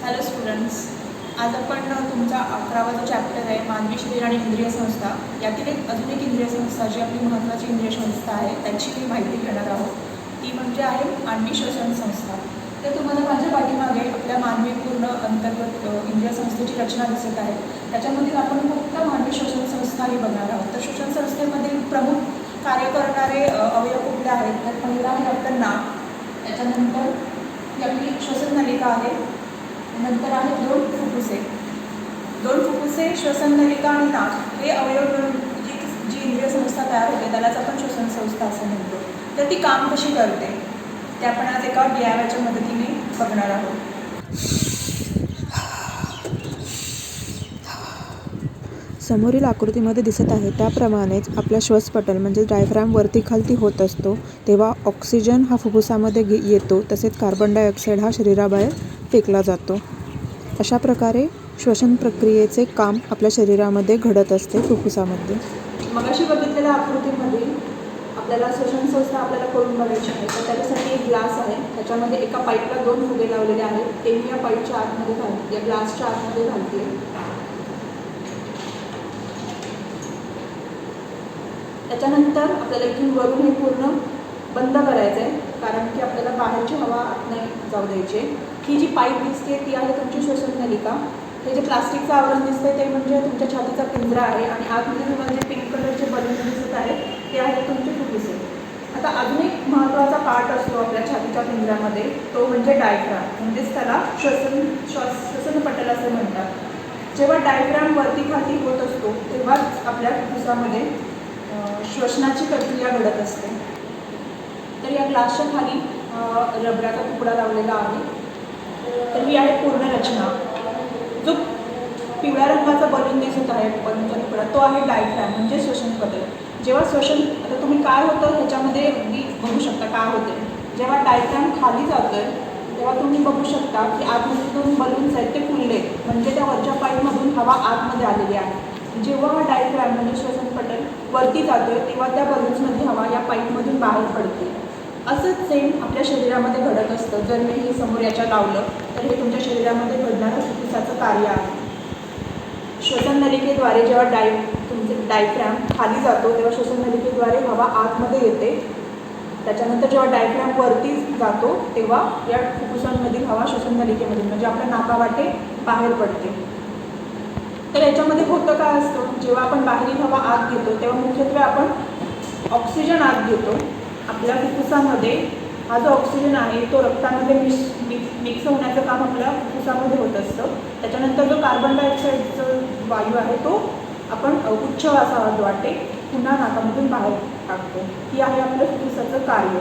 Hello students, आज आपण तुमचा 11वा जो चॅप्टर आहे मानवी शरीर आणि इंद्रिय संस्था यातील अजून एक इंद्रिय संस्था जी आपली महत्त्वाची इंद्रिय संस्था आहे त्याची माहिती घेणार आहोत. ती म्हणजे आहे मानवी श्वसन संस्था. तर तुम्हाला माझ्या पाठीमागे आपल्या मानवी पूर्ण अंतर्गत इंद्रिय संस्थेची रचना दिसत आहे. त्याच्यामधील आपण फक्त मानवी श्वसन संस्था ही बघणार आहोत. तर श्वसन संस्थेमधील प्रमुख कार्य करणारे अवयव कुठले आहेत तर पहिला आहे आपलं नाक, त्याच्यानंतर ही आपली श्वसन नलिका आहे, नंतर आहे दोन फुफ्फुसे, श्वसन नलिका आणि नाक हे अवयव मिळून जी इंद्रिय संस्था तयार होते त्यालाच आपण श्वसन संस्था असं म्हणतो. तर ती काम कशी करते ते आपण आज एका व्यायामाच्या मदतीने बघणार आहोत. समोरील आकृतीमध्ये दिसत आहे त्याप्रमाणेच आपला श्वासपटल म्हणजे डायफ्रॅम वरती खालती होत असतो तेव्हा ऑक्सिजन हा फुफ्फुसामध्ये येतो, तसेच कार्बन डायऑक्साईड हा शरीराबाहेर फेकला जातो. अशा प्रकारे श्वसन प्रक्रियेचे काम आपल्या शरीरामध्ये घडत असते फुफ्फुसामध्ये. मगाशी बघितलेल्या आकृतीमध्ये आपल्याला श्वसन संस्था आपल्याला करून बघायची आहे. तर त्याच्यासाठी एक ग्लास आहे, त्याच्यामध्ये एका पाईपला 2 फुगे लावलेले आहेत. ते मी या पाईपच्या आतमध्ये घालते, या ग्लासच्या आतमध्ये घालते. त्याच्यानंतर आपल्याला इथून वरून हे पूर्ण बंद करायचं आहे, कारण की आपल्याला बाहेरची हवा आत नाही जाऊ द्यायची. ही जी पाईप दिसते ती आहे तुमची श्वसन नलिका. हे जे प्लास्टिकचं आवरण दिसतं ते म्हणजे तुमच्या छातीचा पिंजरा आहे आणि आतमध्ये तुम्हाला जे पिंक कलरचे बलून दिसत आहेत ते आहे तुमचे फुफ्फुसे. आता अजून एक महत्त्वाचा पार्ट असतो आपल्या छातीच्या पिंजऱ्यामध्ये, तो म्हणजे डायफ्रॅम, म्हणजेच त्याला श्वसनपटल असं म्हणतात. जेव्हा डायफ्रॅम वरती खाली होत असतो तेव्हाच आपल्या फुफ्फुसामध्ये श्वसनाची प्रक्रिया घडत असते. तर या ग्लासच्या खाली रबराचा तुकडा लावलेला आहे. तर ही आहे पूर्ण रचना. जो पिवळ्या रंगाचा बलून दिसत आहे, बलूनचा तुकडा, तो आहे डायफ्रॅम म्हणजे श्वसनपटल. जेव्हा आता तुम्ही काय होतं ह्याच्यामध्ये अगदी बघू शकता काय होते. जेव्हा डायफ्रॅम खाली जातोय तेव्हा तुम्ही बघू शकता की आतमध्ये 2 बलून्स आहेत ते फुलले, म्हणजे त्या वरच्या पाईपमधून हवा आतमध्ये आलेली आहे. जेव्हा हा डायफ्रॅम म्हणजे श्वसनपटल वरती जातोय तेव्हा त्या बलून्समध्ये हवा या पाईपमधून बाहेर पडते. असंच सेम आपल्या शरीरामध्ये घडत असतं. जर मी हे समोर याच्या लावलं तर हे तुमच्या शरीरामध्ये घडणारं फुफ्फुसाचं कार्य आहे. श्वसन नलिकेद्वारे जेव्हा तुमचे डायफ्रॅम खाली जातो तेव्हा श्वसन नलिकेद्वारे हवा आतमध्ये येते. त्याच्यानंतर जेव्हा डायफ्रॅम वरती जातो तेव्हा या फुफ्फुसांमधील हवा श्वसन नलिकेमधून म्हणजे आपल्या नाकावाटे बाहेर पडते. तर याच्यामध्ये होतं काय असतं, जेव्हा आपण बाहेरील हवा आत घेतो तेव्हा मुख्यत्वे आपण ऑक्सिजन आत घेतो. आपल्या फुफ्फुसामध्ये हा जो ऑक्सिजन आहे तो रक्तामध्ये मिक्स होण्याचं काम आपल्या फुफ्फुसामध्ये होत असतं. त्याच्यानंतर जो कार्बन डायऑक्साईडचा वायू आहे तो आपण उच्च वासावाटे पुन्हा नाकामधून बाहेर टाकतो. ही आहे आपलं फुफ्फुसाचं कार्य.